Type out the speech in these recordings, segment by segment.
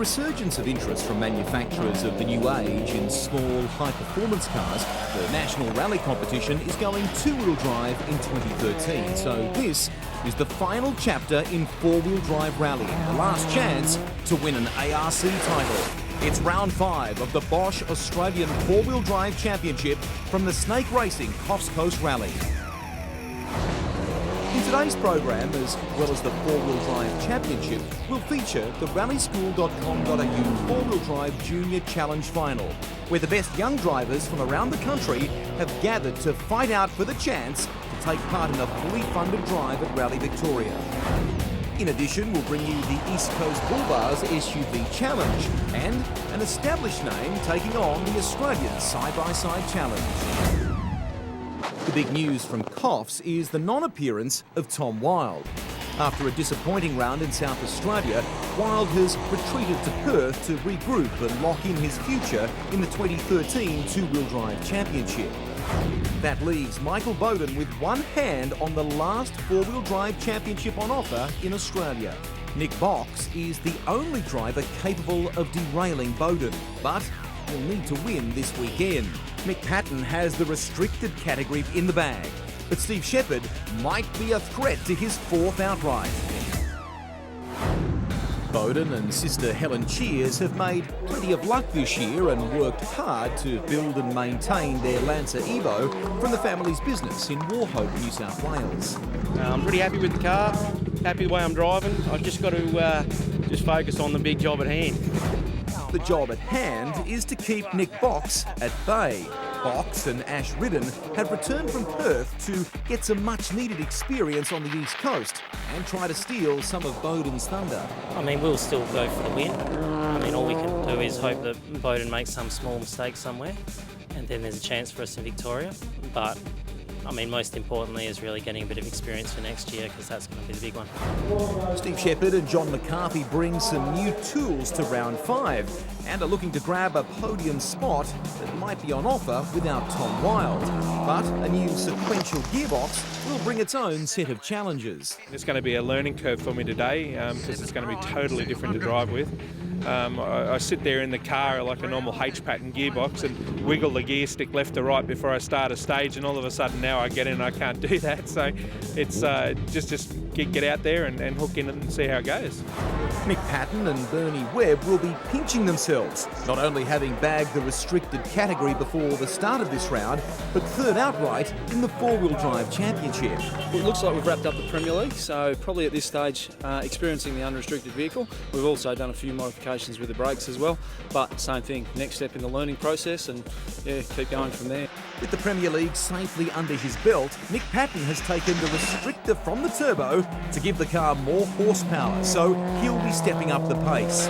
resurgence of interest from manufacturers of the new age in small, high-performance cars, the National Rally Competition is going two-wheel drive in 2013. So this is the final chapter in four-wheel drive rallying, the last chance to win an ARC title. It's round 5 of the Bosch Australian Four-Wheel Drive Championship from the Snake Racing Coffs Coast Rally. In today's program, as well as the Four-Wheel Drive Championship, will feature the rallyschool.com.au Four-Wheel Drive Junior Challenge Final, where the best young drivers from around the country have gathered to fight out for the chance to take part in a fully funded drive at Rally Victoria. In addition, we'll bring you the East Coast Bull Bars SUV Challenge and an established name taking on the Australian Side-by-Side Challenge. The big news from Coffs is the non-appearance of Tom Wilde. After a disappointing round in South Australia, Wilde has retreated to Perth to regroup and lock in his future in the 2013 Two-Wheel Drive Championship. That leaves Michael Bowden with one hand on the last four-wheel drive championship on offer in Australia. Nick Box is the only driver capable of derailing Bowden, but he'll need to win this weekend. Mick Patton has the restricted category in the bag, but Steve Shepherd might be a threat to his fourth outright. Bowden and sister Helen Cheers have made plenty of luck this year and worked hard to build and maintain their Lancer Evo from the family's business in Wauchope, New South Wales. I'm pretty happy with the car, happy the way I'm driving. I've just got to just focus on the big job at hand. The job at hand is to keep Nick Box at bay. Box and Ash Ridden have returned from Perth to get some much-needed experience on the East Coast and try to steal some of Bowden's thunder. I mean, we'll still go for the win. I mean, all we can do is hope that Bowden makes some small mistake somewhere, and then there's a chance for us in Victoria. But I mean, most importantly is really getting a bit of experience for next year, because that's going to be the big one. Steve Shepherd and John McCarthy bring some new tools to round 5 and are looking to grab a podium spot that might be on offer without Tom Wilde. But a new sequential gearbox will bring its own set of challenges. It's going to be a learning curve for me today, because it's going to be totally different to drive with. I sit there in the car like a normal H-pattern gearbox and wiggle the gear stick left to right before I start a stage, and all of a sudden now I get in and I can't do that. So it's just get out there and hook in and see how it goes. Mick Patton and Bernie Webb will be pinching themselves, not only having bagged the restricted category before the start of this round, but third outright in the four-wheel drive championship. Well, it looks like we've wrapped up the Premier League, so probably at this stage experiencing the unrestricted vehicle. We've also done a few modifications with the brakes as well, but same thing, next step in the learning process, and yeah, keep going from there. With the Premier League safely under his belt, Mick Patton has taken the restrictor from the turbo to give the car more horsepower, so he'll be stepping up the pace.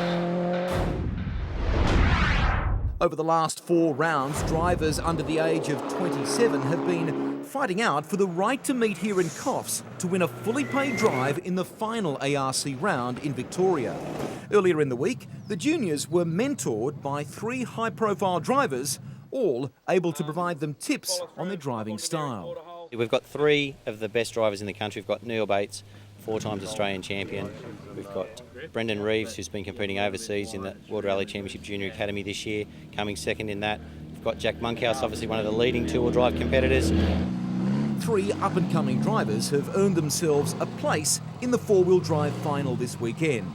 Over the last 4 rounds, drivers under the age of 27 have been fighting out for the right to meet here in Coffs to win a fully paid drive in the final ARC round in Victoria. Earlier in the week, the juniors were mentored by 3 high-profile drivers, all able to provide them tips on their driving style. We've got 3 of the best drivers in the country. We've got Neal Bates, 4-time Australian champion. We've got Brendan Reeves, who's been competing overseas in the World Rally Championship Junior Academy this year, coming second in that. We've got Jack Monkhouse, obviously one of the leading two-wheel drive competitors. 3 up-and-coming drivers have earned themselves a place in the four-wheel drive final this weekend.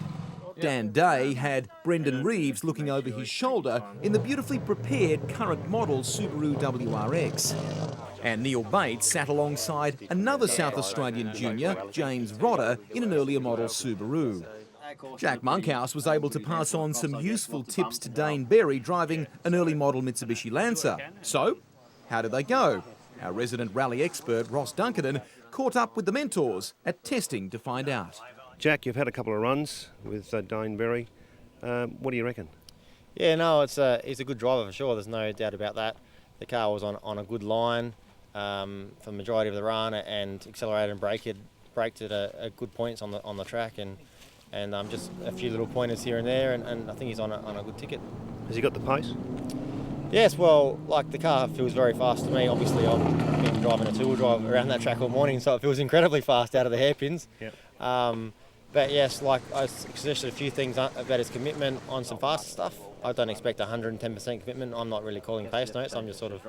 Dan Day had Brendan Reeves looking over his shoulder in the beautifully prepared current model Subaru WRX. And Neal Bates sat alongside another South Australian junior, James Rodder, in an earlier model Subaru. Jack Monkhouse was able to pass on some useful tips to Dane Berry driving an early model Mitsubishi Lancer. So, how did they go? Our resident rally expert, Ross Dunkerton, caught up with the mentors at testing to find out. Jack, you've had a couple of runs with Dane Berry. What do you reckon? Yeah, no, he's a good driver for sure. There's no doubt about that. The car was on a good line for the majority of the run, and accelerated and braked at a good points on the track, and just a few little pointers here and there, and I think he's on a good ticket. Has he got the pace? Yes, well, like the car feels very fast to me. Obviously, I've been driving a two-wheel drive around that track all morning, so it feels incredibly fast out of the hairpins. Yep. But yes, like I suggested a few things about his commitment on some faster stuff. I don't expect 110% commitment. I'm not really calling pace notes. I'm just sort of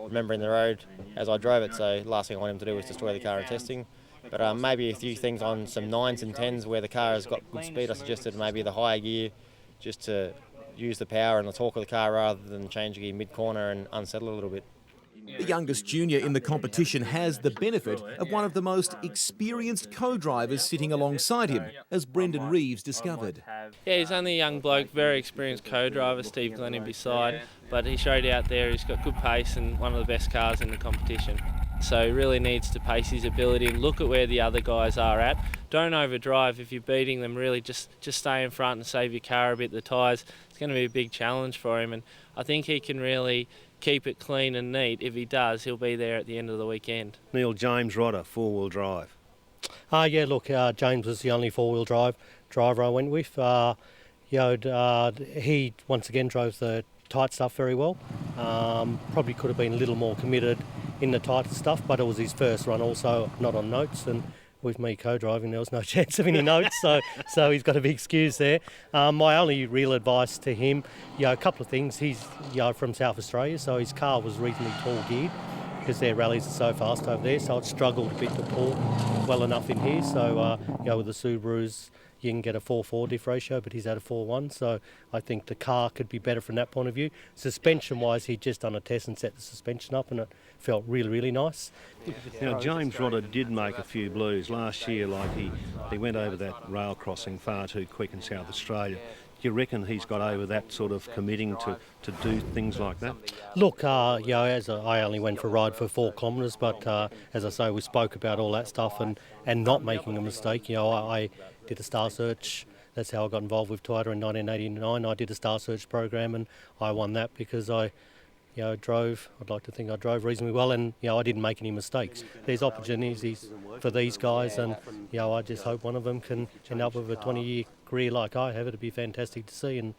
remembering the road as I drove it. So last thing I want him to do was destroy the car in testing. But maybe a few things on some 9s and 10s where the car has got good speed. I suggested maybe the higher gear just to use the power and the torque of the car rather than change gear mid-corner and unsettle a little bit. The youngest junior in the competition has the benefit of one of the most experienced co-drivers sitting alongside him, as Brendan Reeves discovered. Yeah, he's only a young bloke, very experienced co-driver, Steve Glennon beside, but he showed out there he's got good pace and one of the best cars in the competition. So he really needs to pace his ability and look at where the other guys are at. Don't overdrive. If you're beating them, really just stay in front and save your car a bit. The tyres, it's going to be a big challenge for him, and I think he can really keep it clean and neat. If he does, he'll be there at the end of the weekend. Neil, James Rodder, four-wheel drive. Yeah, look, James was the only four-wheel drive driver I went with. He once again drove the tight stuff very well. Probably could have been a little more committed in the tighter stuff, but it was his first run also, not on notes, and with me co-driving there was no chance of any notes, so he's got to be excused there. My only real advice to him, a couple of things. He's from South Australia, so his car was reasonably tall geared because their rallies are so fast over there, so it struggled a bit to pull well enough in here. So with the Subarus, you can get a 4.4 diff ratio, but he's had a 4.1, so I think the car could be better from that point of view. Suspension-wise, he'd just done a test and set the suspension up, and it felt really, really nice. Now, James Rodder did make a few blues last year, like he went over that rail crossing far too quick in South Australia. Do you reckon he's got over that sort of committing to do things like that? Look, as I only went for a ride for 4 kilometres, but as I say, we spoke about all that stuff and not making a mistake. I did a Star Search. That's how I got involved with Toyota in 1989. I did a Star Search program and I won that because I'd like to think I drove reasonably well, and I didn't make any mistakes. There's opportunities for these guys, and I just hope one of them can end up with a 20-year career like I have. It'd be fantastic to see, and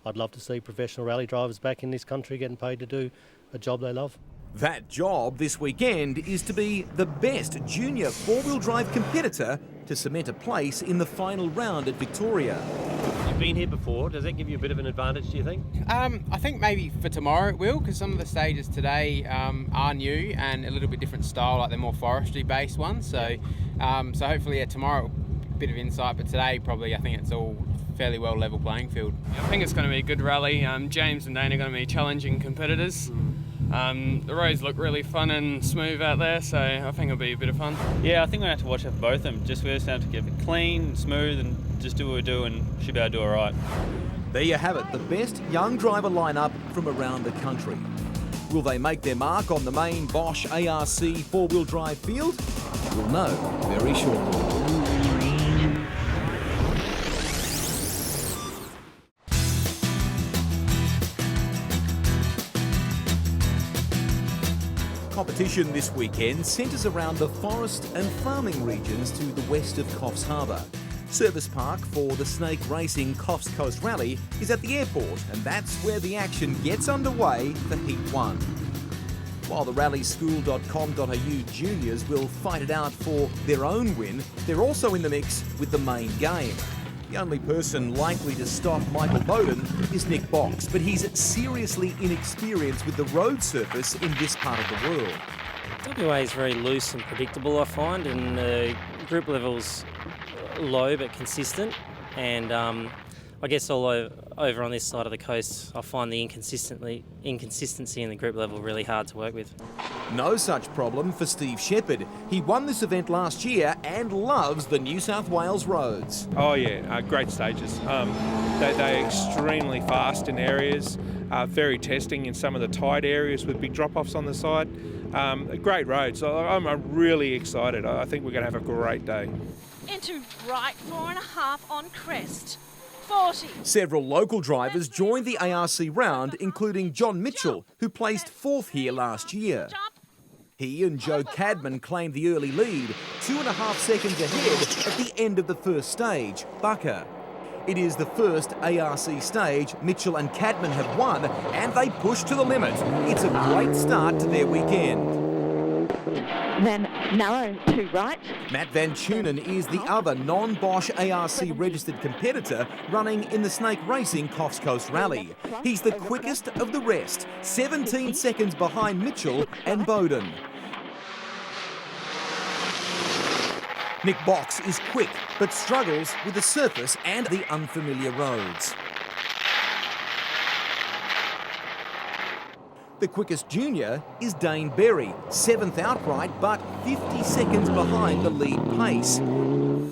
I'd love to see professional rally drivers back in this country getting paid to do a job they love. That job this weekend is to be the best junior four-wheel drive competitor to cement a place in the final round at Victoria. You've been here before. Does that give you a bit of an advantage, do you think? I think maybe for tomorrow it will, because some of the stages today are new and a little bit different style, like they're more forestry based ones. So hopefully tomorrow a bit of insight, but today probably I think it's all fairly well level playing field. I think it's going to be a good rally. James and Dane are going to be challenging competitors. The roads look really fun and smooth out there, so I think it'll be a bit of fun. Yeah, I think we have to watch out for both of them. We just have to keep it clean, smooth, and just do what we do, and should be able to do all right. There you have it, the best young driver lineup from around the country. Will they make their mark on the main Bosch ARC four-wheel drive field? We'll know very shortly. Competition this weekend centres around the forest and farming regions to the west of Coffs Harbour. Service park for the snake racing Coffs Coast Rally is at the airport, and that's where the action gets underway for Heat 1. While the rallyschool.com.au juniors will fight it out for their own win, they're also in the mix with the main game. The only person likely to stop Michael Bowden is Nick Box, but he's seriously inexperienced with the road surface in this part of the world. WA is very loose and predictable, I find, and the group level's low but consistent, and I guess all over on this side of the coast, I find the inconsistency in the group level really hard to work with. No such problem for Steve Shepherd. He won this event last year and loves the New South Wales roads. Oh yeah, great stages. They're extremely fast in areas, very testing in some of the tight areas with big drop-offs on the side. Great roads. I'm really excited. I think we're going to have a great day. Into right 4.5 on crest. 40. Several local drivers joined the ARC round, including John Mitchell, who placed 4th here last year. He and Joe Cadman claimed the early lead, 2.5 seconds ahead at the end of the first stage, Bucker. It is the first ARC stage Mitchell and Cadman have won, and they push to the limit. It's a great start to their weekend. Then Narrow to right. Matt Van Tunen is the other non-Bosch ARC registered competitor running in the snake racing Coffs Coast Rally. He's the quickest of the rest, 17 seconds behind Mitchell and Bowden. Nick Box is quick, but struggles with the surface and the unfamiliar roads. The quickest junior is Dane Berry, 7th outright, but 50 seconds behind the lead pace.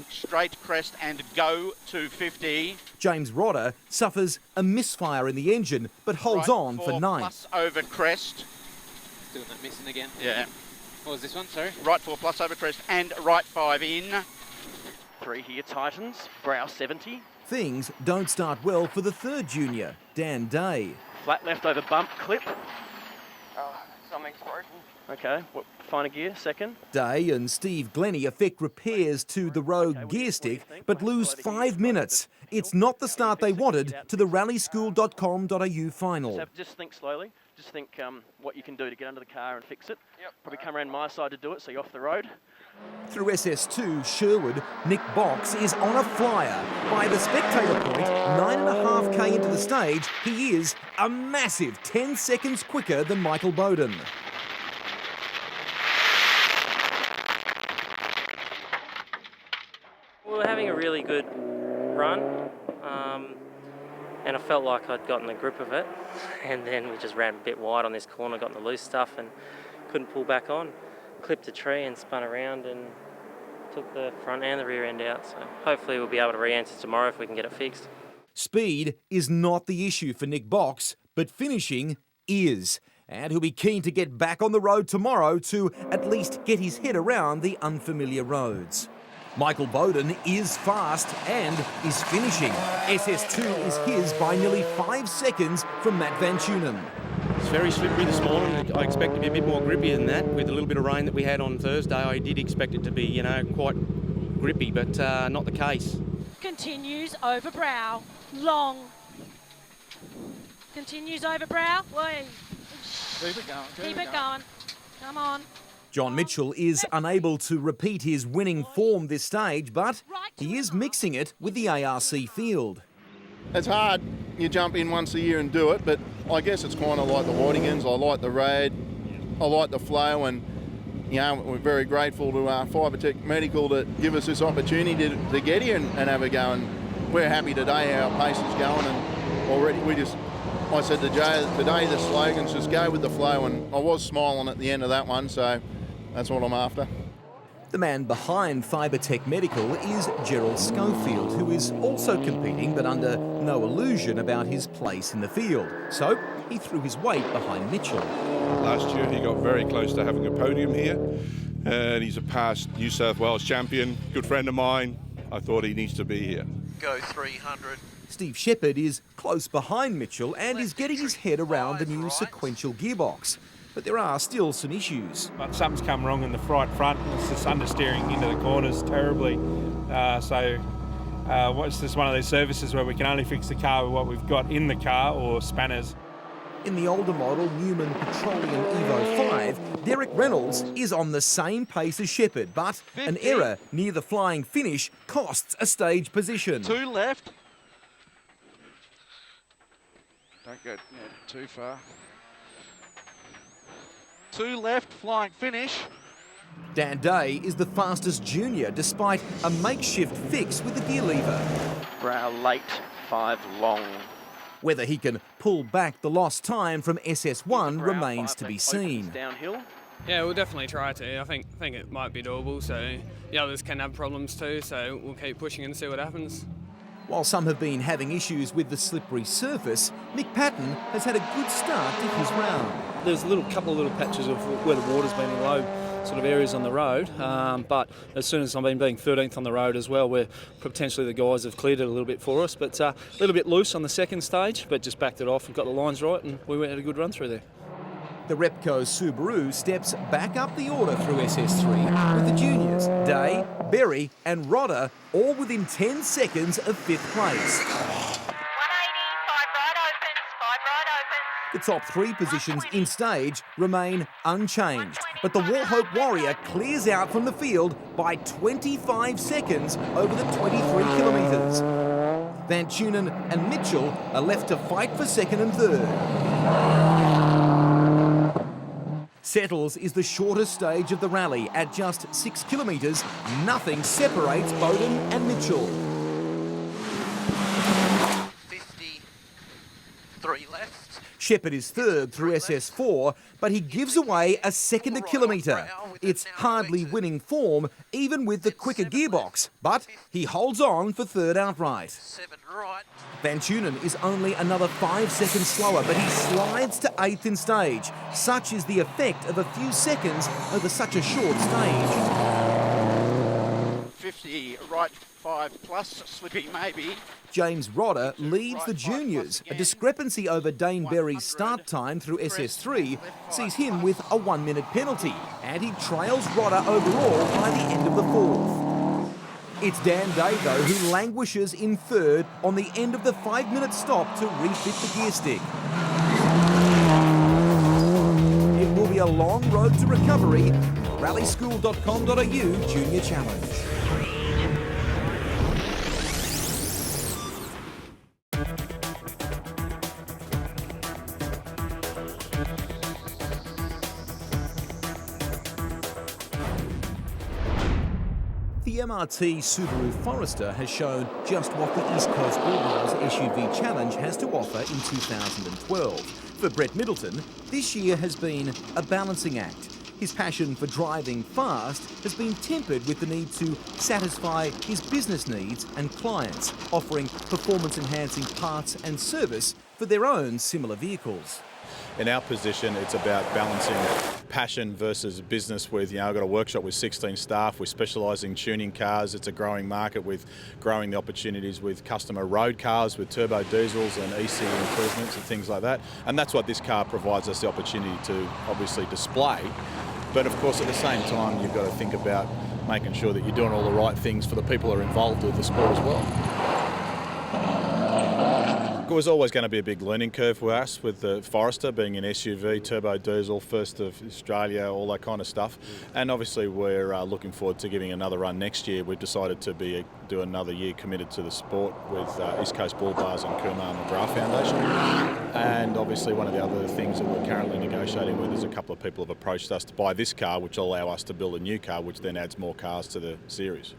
Straight crest and go to 50. James Rodder suffers a misfire in the engine, but holds on for 9th. Plus over crest. Doing that missing again. Yeah. What was this one, sorry? Right 4 plus over crest and right 5 in. 3 here, Titans, brow 70. Things don't start well for the third junior, Dan Day. Flat left over bump, clip. Something's broken. Okay, finer gear, second. Day and Steve Glennie effect repairs to the Rogue gear stick, but lose 5 minutes. It's not the start they wanted to the rallyschool.com.au final. So just think slowly. Just think what you can do to get under the car and fix it. Probably come around my side to do it, so you're off the road. Through SS2 Sherwood, Nick Box is on a flyer. By the spectator point, 9.5k into the stage, he is a massive 10 seconds quicker than Michael Bowden. We were having a really good run, and I felt like I'd gotten the grip of it, and then we just ran a bit wide on this corner, got in the loose stuff and couldn't pull back on. Clipped a tree and spun around and took the front and the rear end out, so hopefully we'll be able to re-enter tomorrow if we can get it fixed. Speed is not the issue for Nick Box, but finishing is. And he'll be keen to get back on the road tomorrow to at least get his head around the unfamiliar roads. Michael Bowden is fast and is finishing. SS2 is his by nearly 5 seconds from Matt Van Tunen. It's very slippery this morning. I expect to be a bit more grippy than that. With a little bit of rain that we had on Thursday, I did expect it to be, quite grippy, but not the case. Continues over brow. Long. Continues over brow. Wait. Keep it going. Keep it going. Come on. John Mitchell is unable to repeat his winning form this stage, but he is mixing it with the ARC field. It's hard. You jump in once a year and do it, but I guess it's kind of like the Whitingans. I like the road, I like the flow, and we're very grateful to Fibertech Medical to give us this opportunity to get here and have a go. And we're happy today how our pace is going. And already I said to Jay today the slogans just go with the flow, and I was smiling at the end of that one, so that's what I'm after. The man behind Fibertech Medical is Gerald Schofield, who is also competing but under no illusion about his place in the field. So he threw his weight behind Mitchell. Last year he got very close to having a podium here, and he's a past New South Wales champion, good friend of mine. I thought he needs to be here. Go 300. Steve Shepherd is close behind Mitchell and is getting his head around the new sequential gearbox. But there are still some issues. But something's come wrong in the right front. It's just understeering into the corners terribly. It's just one of those services where we can only fix the car with what we've got in the car or spanners. In the older model Newman Petroleum Evo 5, Derek Reynolds is on the same pace as Shepherd, but an error near the flying finish costs a stage position. 2 left. Don't go too far. 2 left, flying finish. Dan Day is the fastest junior despite a makeshift fix with the gear lever. Brow late, 5 long. Whether he can pull back the lost time from SS1 remains to be seen. Downhill. Yeah, we'll definitely try to. I think it might be doable, so the others can have problems too, so we'll keep pushing and see what happens. While some have been having issues with the slippery surface, Nick Patton has had a good start to his round. There's a couple of little patches of where the water's been in low sort of areas on the road, but as soon as I've been being 13th on the road as well, where potentially the guys have cleared it a little bit for us, but a little bit loose on the second stage, but just backed it off and got the lines right, and we had a good run through there. The Repco Subaru steps back up the order through SS3 with the juniors, Day, Berry and Rodder all within 10 seconds of 5th place. 180, 5 right opens, 5 right opens. The top 3 positions in stage remain unchanged, but the Warhope Warrior clears out from the field by 25 seconds over the 23 kilometres. Van Tunen and Mitchell are left to fight for second and third. Settles is the shortest stage of the rally. At just 6 kilometres, nothing separates Bowden and Mitchell. 53 left. Shepherd is third through SS4, but he gives away a second a kilometre. It's hardly winning form, even with the quicker gearbox, but he holds on for third outright. 7 right. Van Tunen is only another 5 seconds slower, but he slides to 8th in stage. Such is the effect of a few seconds over such a short stage. 50 right, 5 plus, slippy maybe. James Rodder leads the juniors. A discrepancy over Dane Berry's start time through SS3 sees him with a 1-minute penalty, and he trails Rodder overall by the end of the 4th. It's Dan Day, though, who languishes in third on the end of the 5-minute stop to refit the gear stick. It will be a long road to recovery. Rallyschool.com.au Junior Challenge. The MRT Subaru Forester has shown just what the East Coast Bulldogs SUV Challenge has to offer in 2012. For Brett Middleton, this year has been a balancing act. His passion for driving fast has been tempered with the need to satisfy his business needs and clients, offering performance-enhancing parts and service for their own similar vehicles. In our position, it's about balancing passion versus business with, I've got a workshop with 16 staff. We specialise in tuning cars. It's a growing market with growing the opportunities with customer road cars, with turbo diesels and EC improvements and things like that. And that's what this car provides us the opportunity to obviously display. But of course, at the same time, you've got to think about making sure that you're doing all the right things for the people who are involved with the sport as well. It was always going to be a big learning curve for us with the Forester being an SUV, turbo diesel, first of Australia, all that kind of stuff. And obviously we're looking forward to giving another run next year. We've decided to do another year committed to the sport with East Coast Bull Bars and Kumar McGrath Foundation. And obviously one of the other things that we're currently negotiating with is a couple of people have approached us to buy this car, which will allow us to build a new car, which then adds more cars to the series.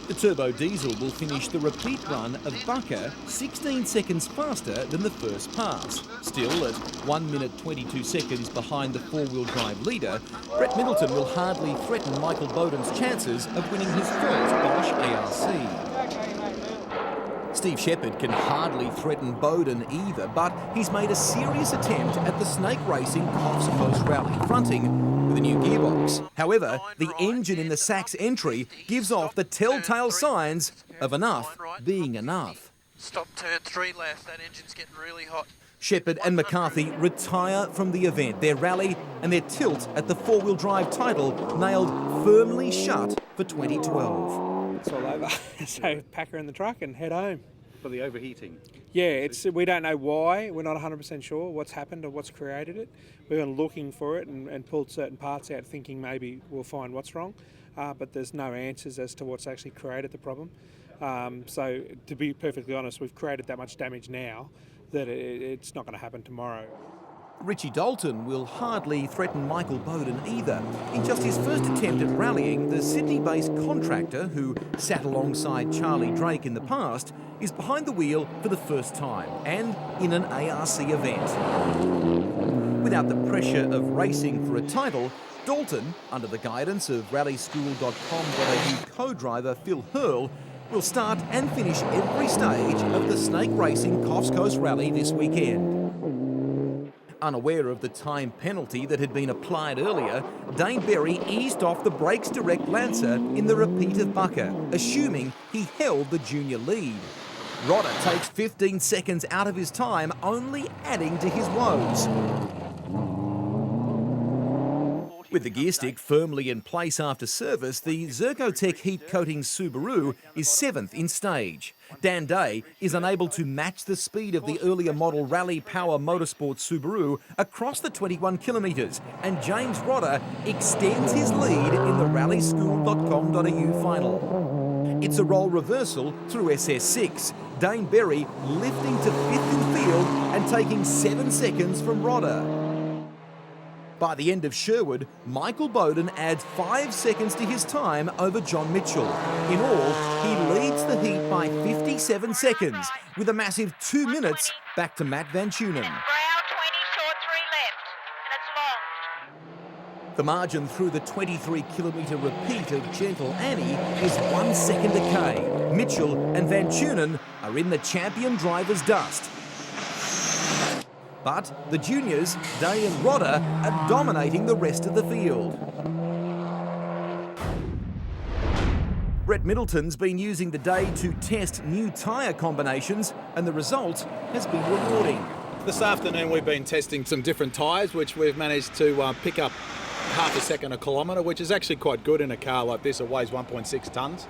The turbo diesel will finish the repeat run of Bucker 16 seconds faster than the first pass. Still, at 1 minute 22 seconds behind the four-wheel drive leader, Brett Middleton will hardly threaten Michael Bowden's chances of winning his first Bosch ARC. Steve Shepherd can hardly threaten Bowden either, but he's made a serious attempt at the snake racing Coffs Coast Rally fronting with a new gearbox. However, the engine in the Sachs entry gives off the telltale signs of enough being enough. Stop, turn 3 left. That engine's getting really hot. Shepherd and McCarthy retire from the event. Their rally and their tilt at the four-wheel drive title nailed firmly shut for 2012. It's all over. So pack her in the truck and head home. For the overheating? Yeah, we don't know why. We're not 100% sure what's happened or what's created it. We've been looking for it and pulled certain parts out thinking maybe we'll find what's wrong. But there's no answers as to what's actually created the problem. So to be perfectly honest, we've created that much damage now that it's not going to happen tomorrow. Richie Dalton will hardly threaten Michael Bowden either. In just his first attempt at rallying, the Sydney-based contractor, who sat alongside Charlie Drake in the past, is behind the wheel for the first time, and in an ARC event. Without the pressure of racing for a title, Dalton, under the guidance of rallyschool.com.au co-driver Phil Hurl, will start and finish every stage of the snake racing Coffs Coast Rally this weekend. Unaware of the time penalty that had been applied earlier, Dane Berry eased off the brakes direct Lancer in the repeat of Bucker, assuming he held the junior lead. Rodder takes 15 seconds out of his time, only adding to his woes. With the gear stick firmly in place after service, the Zergotech heat coating Subaru is 7th in stage. Dan Day is unable to match the speed of the earlier model Rally Power Motorsport Subaru across the 21 kilometres, and James Rodder extends his lead in the rallyschool.com.au final. It's a role reversal through SS6, Dane Berry lifting to 5th in field and taking 7 seconds from Rodder. By the end of Sherwood, Michael Bowden adds 5 seconds to his time over John Mitchell. In all, he leads the heat by 57 seconds, with a massive 2 minutes back to Matt Van Tunen. The margin through the 23-kilometre repeat of Gentle Annie is 1 second a K. Mitchell and Van Tunen are in the champion driver's dust. But the juniors, Day and Rodder, are dominating the rest of the field. Brett Middleton's been using the day to test new tyre combinations, and the result has been rewarding. This afternoon we've been testing some different tyres, which we've managed to pick up half a second a kilometre, which is actually quite good in a car like this. It weighs 1.6 tonnes.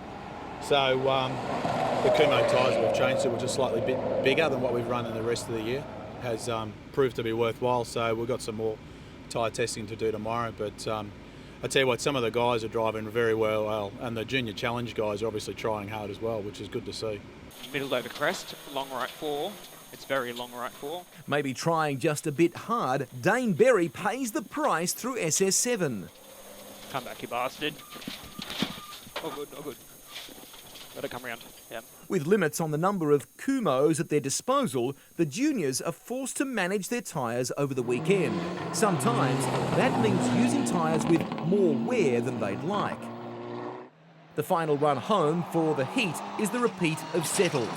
So the Kumo tyres we've changed to, which are slightly bit bigger than what we've run in the rest of the year, has proved to be worthwhile. So we've got some more tyre testing to do tomorrow. But I tell you what, some of the guys are driving very well, and the junior challenge guys are obviously trying hard as well, which is good to see. Middle over crest, long right 4. It's very long right 4. Maybe trying just a bit hard, Dane Berry pays the price through SS7. Come back, you bastard. All good, all good. Let it come round, yeah. With limits on the number of Kumos at their disposal, the juniors are forced to manage their tyres over the weekend. Sometimes that means using tyres with more wear than they'd like. The final run home for the heat is the repeat of Settles.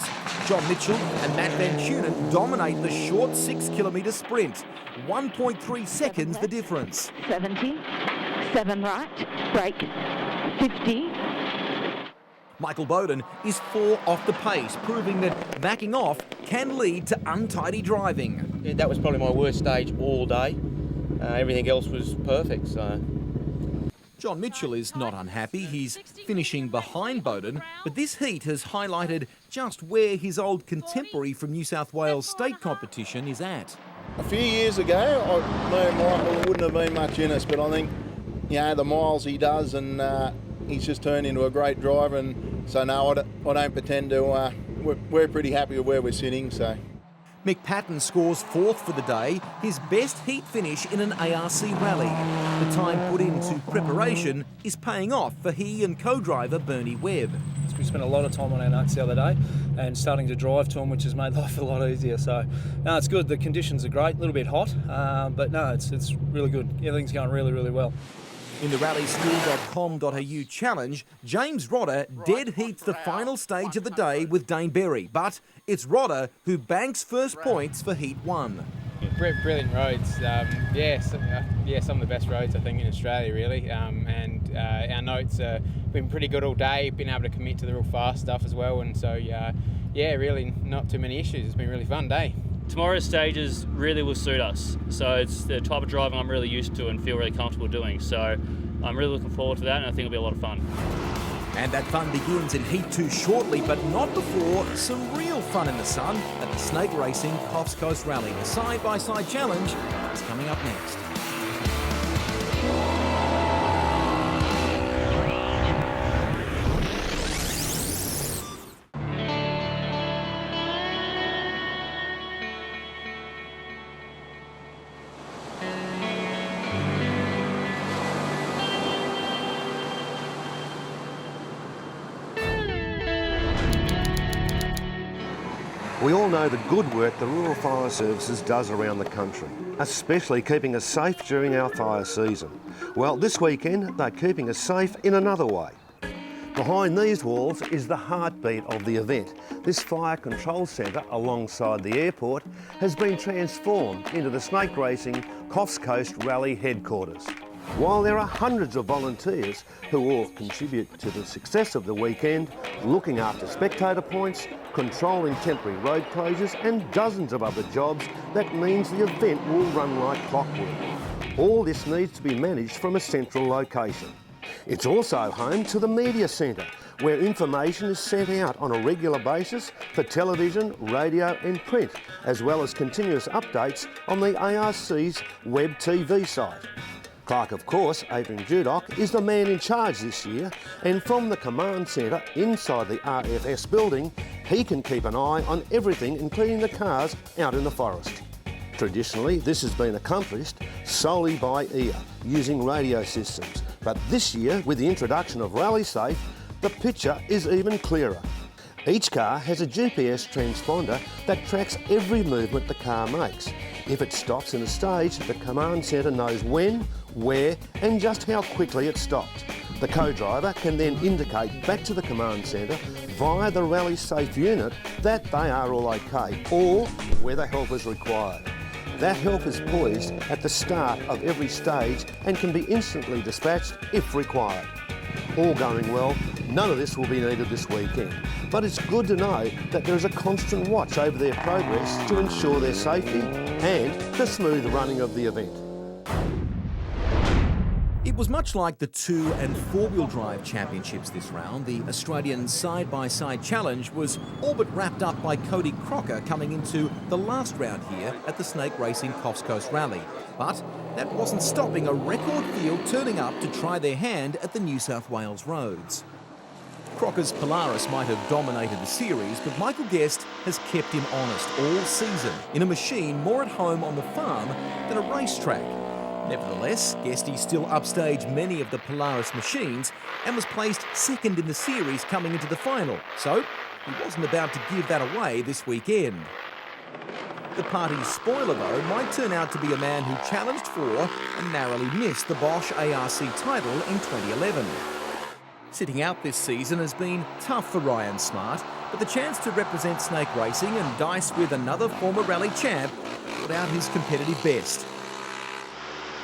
John Mitchell and Matt Van Tunen dominate the short 6-kilometre sprint. 1.3 seconds the difference. 70, 7 right, brake, 50. Michael Bowden is 4 off the pace, proving that backing off can lead to untidy driving. Yeah, that was probably my worst stage all day. Everything else was perfect, so... John Mitchell is not unhappy. He's finishing behind Bowden, but this heat has highlighted just where his old contemporary from New South Wales state competition is at. A few years ago, Michael wouldn't have been much in us, but I think, the miles he does, and he's just turned into a great driver, and so no, I don't pretend to. We're pretty happy with where we're sitting, so. Mick Patton scores 4th for the day, his best heat finish in an ARC rally. The time put into preparation is paying off for he and co-driver Bernie Webb. We spent a lot of time on our notes the other day and starting to drive to them, which has made life a lot easier. So, no, it's good. The conditions are great, a little bit hot, but no, it's really good. Everything's going really, really well. In the rallyschool.com.au challenge, James Rodder dead heats the final stage of the day with Dane Berry, but it's Rodder who banks first points for Heat 1. Brilliant roads, some of the best roads I think in Australia really, and our notes have been pretty good all day, been able to commit to the real fast stuff as well, and so really not too many issues. It's been a really fun day. Tomorrow's stages really will suit us, so it's the type of driving I'm really used to and feel really comfortable doing, so I'm really looking forward to that, and I think it'll be a lot of fun. And that fun begins in Heat 2 shortly, but not before some real fun in the sun at the Snake Racing Coffs Coast Rally. The side-by-side challenge is coming up next. We all know the good work the Rural Fire Services does around the country, especially keeping us safe during our fire season. Well, this weekend they're keeping us safe in another way. Behind these walls is the heartbeat of the event. This fire control centre alongside the airport has been transformed into the Snake Racing Coffs Coast Rally headquarters. While there are hundreds of volunteers who all contribute to the success of the weekend, looking after spectator points, controlling temporary road closures and dozens of other jobs, that means the event will run like clockwork. All this needs to be managed from a central location. It's also home to the media centre, where information is sent out on a regular basis for television, radio and print, as well as continuous updates on the ARC's web TV site. Clark, of course, Adrian Judoc, is the man in charge this year, and from the command centre inside the RFS building, he can keep an eye on everything, including the cars out in the forest. Traditionally, this has been accomplished solely by ear, using radio systems. But this year, with the introduction of RallySafe, the picture is even clearer. Each car has a GPS transponder that tracks every movement the car makes. If it stops in a stage, the command centre knows when, where and just how quickly it stopped. The co-driver can then indicate back to the command centre via the RallySafe unit that they are all okay, or whether help is required. That help is poised at the start of every stage and can be instantly dispatched if required. All going well, none of this will be needed this weekend, but it's good to know that there is a constant watch over their progress to ensure their safety and the smooth running of the event. It was much like the 2- and 4-wheel drive championships this round. The Australian side-by-side challenge was all but wrapped up by Cody Crocker coming into the last round here at the snake racing Coffs Coast Rally. But that wasn't stopping a record field turning up to try their hand at the New South Wales roads. Crocker's Polaris might have dominated the series, but Michael Guest has kept him honest all season in a machine more at home on the farm than a racetrack. Nevertheless, Guesty still upstaged many of the Polaris machines and was placed second in the series coming into the final, so he wasn't about to give that away this weekend. The party's spoiler, though, might turn out to be a man who challenged for and narrowly missed the Bosch ARC title in 2011. Sitting out this season has been tough for Ryan Smart, but the chance to represent snake racing and dice with another former rally champ put out his competitive best.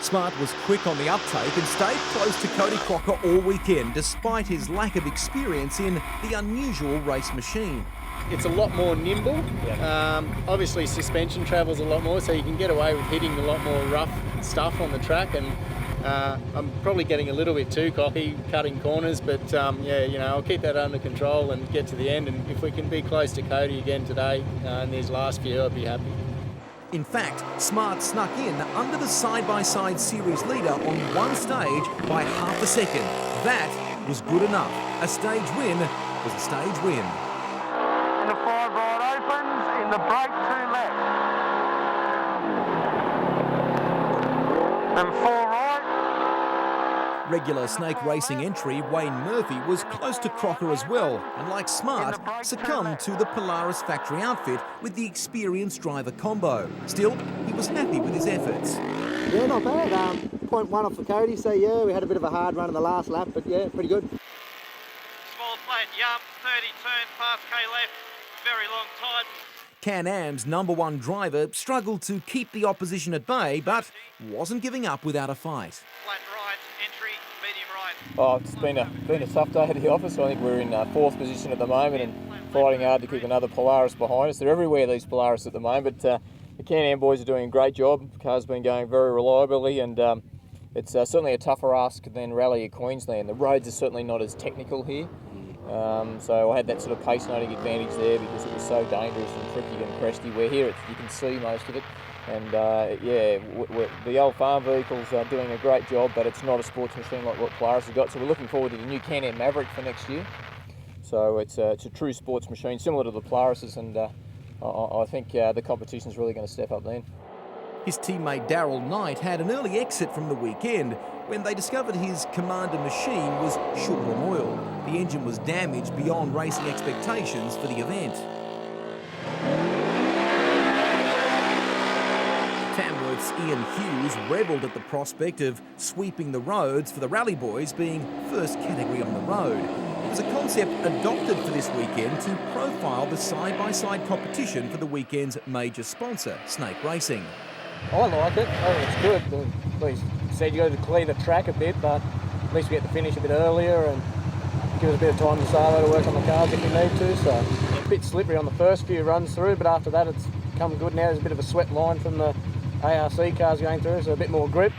Smart was quick on the uptake and stayed close to Cody Crocker all weekend, despite his lack of experience in the unusual race machine. It's a lot more nimble. Obviously suspension travels a lot more, so you can get away with hitting a lot more rough stuff on the track, and I'm probably getting a little bit too cocky cutting corners, but yeah, you know, I'll keep that under control and get to the end, and if we can be close to Cody again today in these last few, I'd be happy. In fact, Smart snuck in under the side-by-side series leader on one stage by half a second. That was good enough. A stage win was a stage win. And the 5 right opens in the brake 2 left. And 4 right. Regular snake racing entry Wayne Murphy was close to Crocker as well, and like Smart, succumbed to the Polaris factory outfit with the experienced driver combo. Still, he was happy with his efforts. Yeah, not bad. 0.1 off for Cody, so yeah, we had a bit of a hard run in the last lap, but yeah, pretty good. Small flat jump, 30 turns past K left, very long time. Can-Am's #1 driver struggled to keep the opposition at bay, but wasn't giving up without a fight. Flat right, entry, medium right. Oh, it's been a tough day at the office. I think we're in 4th position at the moment and fighting hard to keep another Polaris behind us. They're everywhere, these Polaris at the moment, but the Can-Am boys are doing a great job. The car's been going very reliably, and it's certainly a tougher ask than Rally at Queensland. The roads are certainly not as technical here. So I had that sort of pace noting advantage there because it was so dangerous and tricky and cresty. Where here you can see most of it, and yeah, the old farm vehicles are doing a great job, but it's not a sports machine like what Polaris has got. So we're looking forward to the new Can-Am Maverick for next year. So it's a true sports machine, similar to the Polarises, and I think the competition is really going to step up then. His teammate Darryl Knight had an early exit from the weekend when they discovered his Commander machine was short on oil. The engine was damaged beyond racing expectations for the event. Tamworth's Ian Hughes revelled at the prospect of sweeping the roads for the rally boys being first category on the road. It was a concept adopted for this weekend to profile the side-by-side competition for the weekend's major sponsor, Snake Racing. I like it. I think it's good. At least said you got to clear the track a bit, but at least we get to finish a bit earlier and give us a bit of time to silo to work on the cars if we need to. So a bit slippery on the first few runs through, but after that it's come good now. There's a bit of a sweat line from the ARC cars going through, so a bit more grip.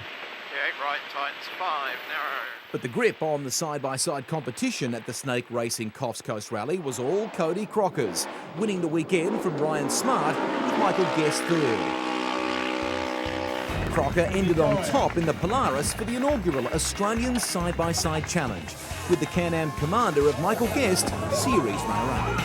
narrow. But the grip on the side-by-side competition at the Snake Racing Coffs Coast Rally was all Cody Crocker's, winning the weekend from Ryan Smart with Michael Guest third. Crocker ended on top in the Polaris for the inaugural Australian Side-by-Side Challenge, with the Can-Am commander of Michael Guest series runner-up.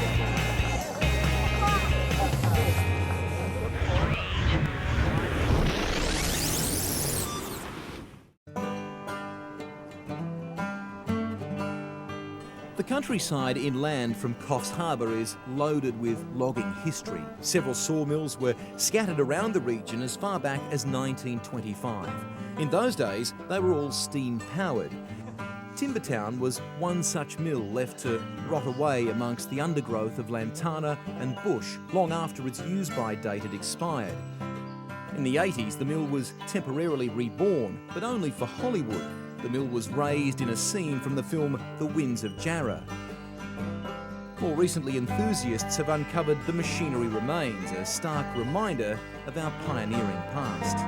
The countryside inland from Coffs Harbour is loaded with logging history. Several sawmills were scattered around the region as far back as 1925. In those days, they were all steam-powered. Timbertown was one such mill left to rot away amongst the undergrowth of lantana and bush long after its use-by date had expired. In the 80s, the mill was temporarily reborn, but only for Hollywood. The mill was raised in a scene from the film The Winds of Jarrah. More recently, enthusiasts have uncovered the machinery remains, a stark reminder of our pioneering past.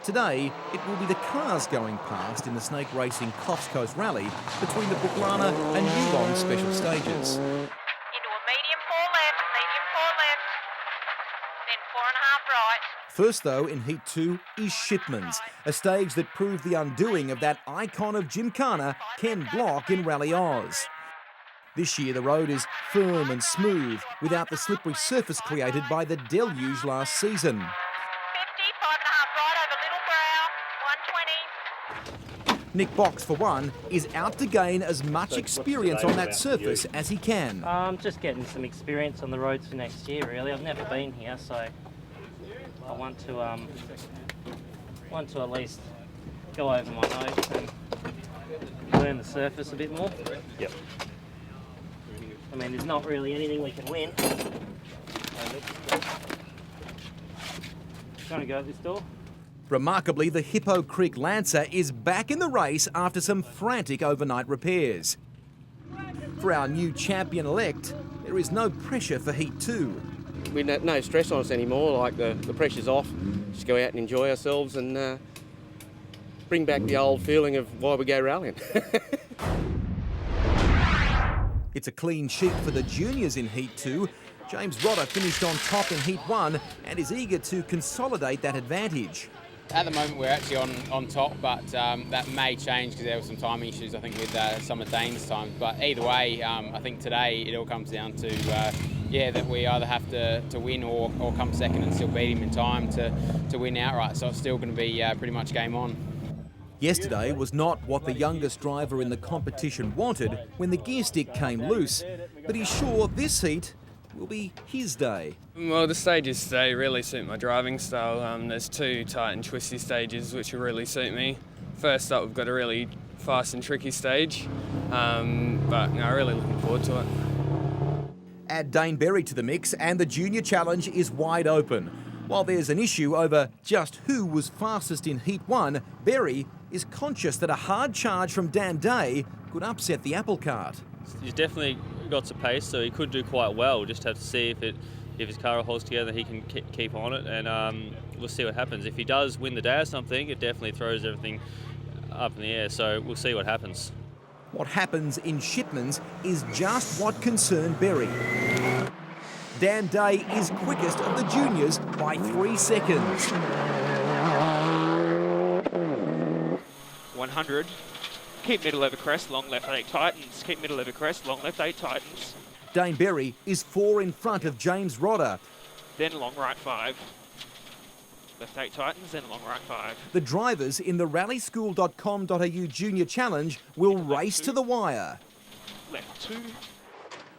Today, it will be the cars going past in the Snake Racing Coffs Coast Rally between the Booklana and Yulong special stages. Into a medium 4 left, then 4.5 right. First, though, in Heat 2 is Shipmans, a stage that proved the undoing of that icon of Gymkhana, Ken Block, in Rally Oz. This year, the road is firm and smooth, without the slippery surface created by the deluge last season. 50, 5.5 right over Little Brow, 120. Nick Box, for one, is out to gain as much experience on that surface as he can. Just getting some experience on the roads for next year, really. I've never been here, so I want to at least go over my notes and learn the surface a bit more. Yep. I mean, there's not really anything we can win. Trying to go at this door. Remarkably, the Hippo Creek Lancer is back in the race after some frantic overnight repairs. For our new champion-elect, there is no pressure for Heat 2. We no stress on us anymore, like the pressure's off. Just go out and enjoy ourselves and bring back the old feeling of why we go rallying. It's a clean sheet for the juniors in Heat 2. James Rodder finished on top in Heat 1 and is eager to consolidate that advantage. At the moment we're actually on top, but that may change because there were some timing issues, I think, with some of Dane's time. But either way, I think today it all comes down to that we either have to win or come second and still beat him in time to win outright. So it's still going to be pretty much game on. Yesterday was not what the youngest driver in the competition wanted when the gear stick came loose, but he's sure this heat will be his day. Well, the stages today really suit my driving style. There's two tight and twisty stages which will really suit me. First up, we've got a really fast and tricky stage, but no, really looking forward to it. Add Dane Berry to the mix and the Junior Challenge is wide open. While there's an issue over just who was fastest in Heat 1, Berry is conscious that a hard charge from Dan Day could upset the apple cart. He's definitely got some pace, so he could do quite well. Just have to see if his car holds together, he can keep on it, and we'll see what happens. If he does win the day or something, it definitely throws everything up in the air, so we'll see what happens. What happens in Shipmans is just what concerned Berry. Dan Day is quickest of the juniors by 3 seconds. 100. Keep middle over crest, long left 8 tightens. Keep middle over crest, long left 8 tightens. Dane Berry is 4 in front of James Rodder. Then long right 5. Left 8 tightens, then long right 5. The drivers in the rallyschool.com.au Junior Challenge will race to the wire. Left 2.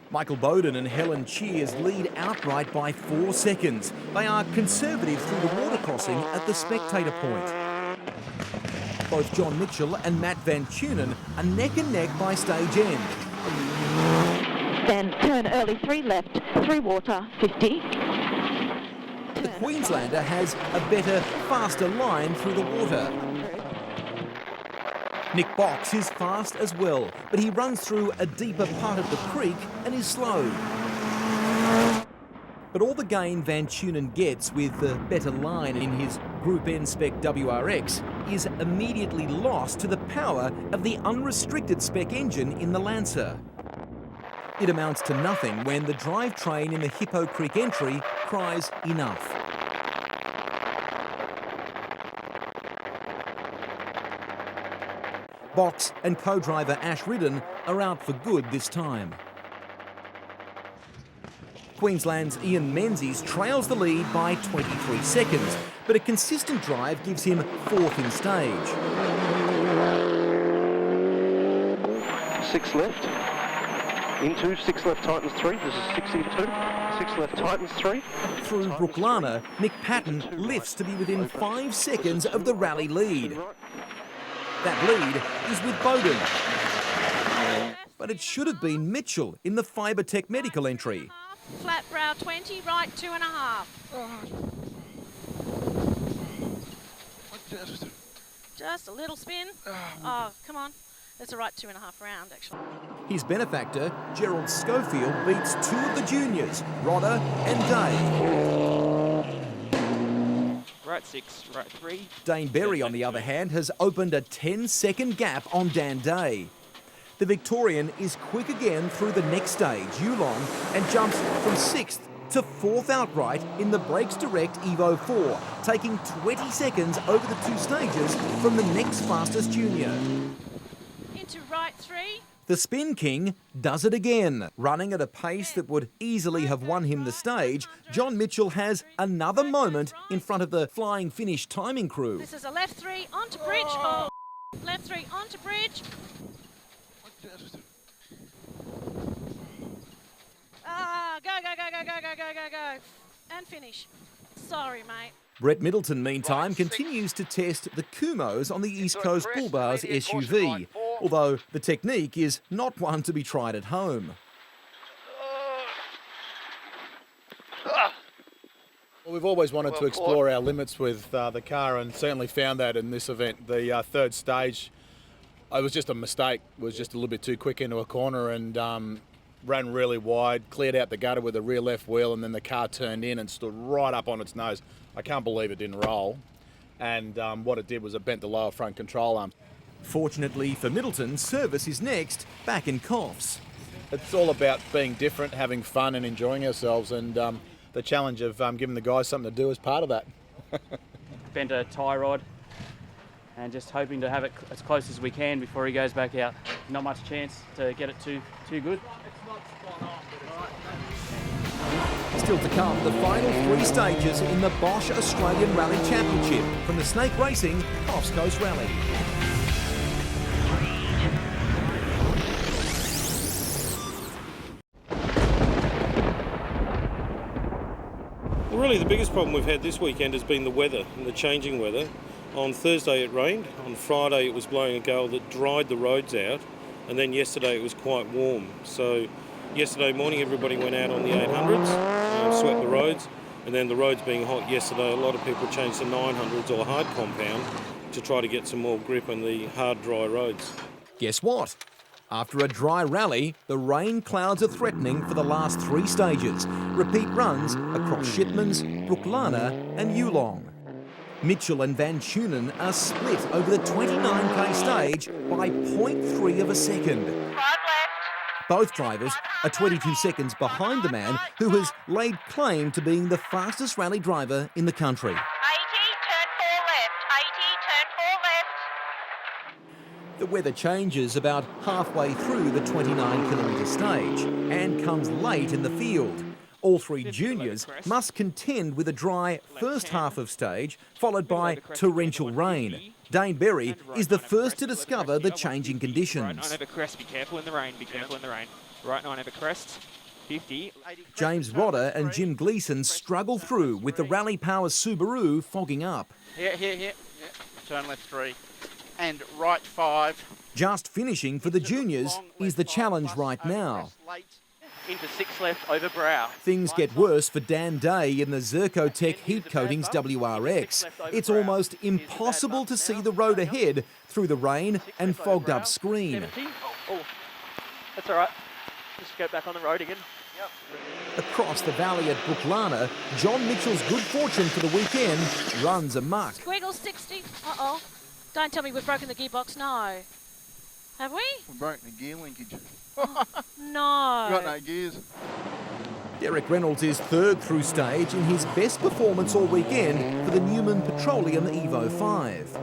Michael Bowden and Helen Cheers lead outright by 4 seconds. They are conservative through the water crossing at the spectator point. Both John Mitchell and Matt Van Tunen are neck and neck by stage end. Then turn early 3 left, through water, 50. The Queenslander has a better, faster line through the water. Nick Box is fast as well, but he runs through a deeper part of the creek and is slow. But all the gain Van Tunen gets with the better line in his Group N spec WRX is immediately lost to the power of the unrestricted spec engine in the Lancer. It amounts to nothing when the drivetrain in the Hippo Creek entry cries enough. Box and co-driver Ash Ridden are out for good this time. Queensland's Ian Menzies trails the lead by 23 seconds, but a consistent drive gives him fourth in stage. 6 left, into 6 left tightens 3, this is 6 into, 6 left tightens 3. Through Brooklana, Nick Patton lifts to be within 5 seconds of the rally lead. That lead is with Bowden. But it should have been Mitchell in the Fibertech medical entry. Flat brow 20, right 2.5. Just a little spin. Oh, come on. That's a right 2.5 round, actually. His benefactor, Gerald Schofield, beats 2 of the juniors, Rodder and Day. Right 6, right 3. Dane Berry, on the other hand, has opened a 10-second gap on Dan Day. The Victorian is quick again through the next stage, Yulong, and jumps from 6th to 4th outright in the Brakes Direct Evo 4, taking 20 seconds over the 2 stages from the next fastest junior. Into right 3. The Spin King does it again. Running at a pace that would easily have won him the stage, John Mitchell has another moment in front of the flying finish timing crew. This is a left 3 onto bridge. Oh. Left 3 onto bridge. Go. And finish. Sorry, mate. Brett Middleton, meantime, continues to test the Kumos on the East Coast Bull Bars SUV, although the technique is not one to be tried at home. Well, we've always wanted to explore our limits with the car, and certainly found that in this event. The third stage, it was just a mistake. It was just a little bit too quick into a corner and ran really wide, cleared out the gutter with the rear left wheel, and then the car turned in and stood right up on its nose. I can't believe it didn't roll. And what it did was it bent the lower front control arm. Fortunately for Middleton, service is next, back in Coffs. It's all about being different, having fun and enjoying ourselves, and the challenge of giving the guys something to do is part of that. Bent a tie rod and just hoping to have it as close as we can before he goes back out. Not much chance to get it too good. Still to come, the final 3 stages in the Bosch Australian Rally Championship from the Snake Racing Coffs Coast Rally. Well, really the biggest problem we've had this weekend has been the weather and the changing weather. On Thursday it rained, on Friday it was blowing a gale that dried the roads out, and then yesterday it was quite warm. So yesterday morning everybody went out on the 800s, swept the roads, and then the roads being hot yesterday, a lot of people changed to 900s or hard compound to try to get some more grip on the hard dry roads. Guess what? After a dry rally, the rain clouds are threatening for the last 3 stages. Repeat runs across Shipmans, Brooklana and Yulong. Mitchell and Van Tunen are split over the 29k stage by 0.3 of a second. Both drivers are 22 seconds behind the man who has laid claim to being the fastest rally driver in the country. 80, turn 4 left. 80, turn 4 left. The weather changes about halfway through the 29-kilometre stage and comes late in the field. All 3 juniors must contend with a dry first half of stage, followed by torrential rain. Dane Berry is the first to discover the changing conditions. Right 9 over crest, be careful in the rain, Right 9 over crest, 50. James Rodder and Jim Gleeson struggle through with the Rally Power Subaru fogging up. Here. Turn left 3. And right 5. Just finishing for the juniors is the challenge right now. Into 6 left over brow. Things get worse for Dan Day in the Zerkotech Heat Coatings WRX. It's almost impossible to see the road ahead through the rain and fogged up screen. Oh, that's all right. Just go back on the road again. Across the valley at Brooklana, John Mitchell's good fortune for the weekend runs amok. Squiggle 60. Uh-oh. Don't tell me we've broken the gearbox. No. Have we? We've broken the gear linkage. No. We've got no gears. Derek Reynolds is third through stage in his best performance all weekend for the Newman Petroleum Evo 5.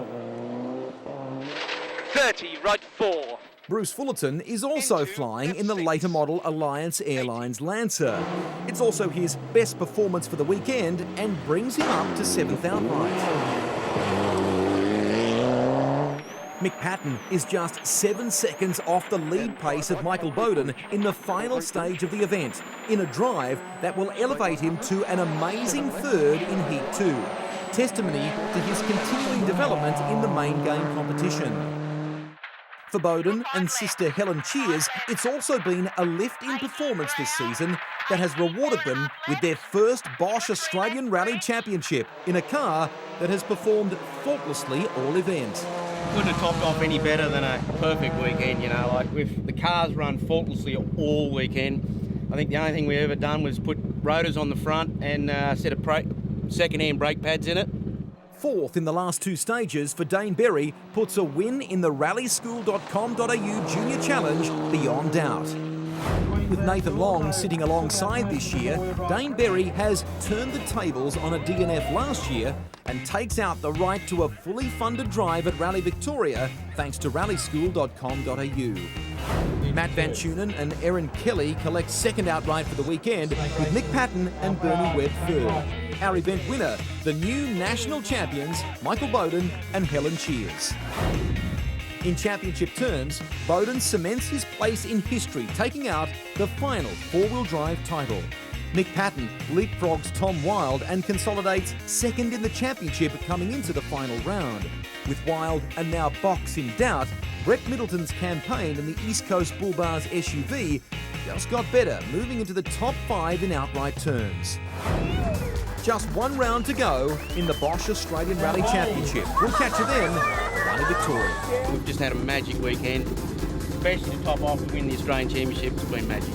30, right 4. Bruce Fullerton is also flying in the later model Alliance Airlines Lancer. It's also his best performance for the weekend and brings him up to 7th outright. Mick Patton is just 7 seconds off the lead pace of Michael Bowden in the final stage of the event, in a drive that will elevate him to an amazing third in Heat 2. Testimony to his continuing development in the main game competition. For Bowden and sister Helen Cheers, it's also been a lift in performance this season that has rewarded them with their first Bosch Australian Rally Championship in a car that has performed faultlessly all event. Couldn't have topped off any better than a perfect weekend, you know, like with the cars run faultlessly all weekend. I think the only thing we ever done was put rotors on the front and a set of second-hand brake pads in it. Fourth in the last two stages for Dane Berry puts a win in the rallyschool.com.au Junior Challenge beyond doubt. With Nathan Long sitting alongside this year, Dane Berry has turned the tables on a DNF last year and takes out the right to a fully funded drive at Rally Victoria thanks to rallyschool.com.au. Matt Van Tunen and Erin Kelly collect second outright for the weekend, with Mick Patton and Bernie Webb third. Our event winner, the new national champions, Michael Bowden and Helen Cheers. In championship terms, Bowden cements his place in history, taking out the final four-wheel drive title. Mick Patton leapfrogs Tom Wilde and consolidates second in the championship coming into the final round. With Wilde and now Box in doubt, Brett Middleton's campaign in the East Coast Bull Bars SUV just got better, moving into the top 5 in outright terms. Just one round to go in the Bosch Australian Rally Championship. We'll catch you then, Rally Victoria. We've just had a magic weekend, especially to top off and win the Australian Championship. It's been magic.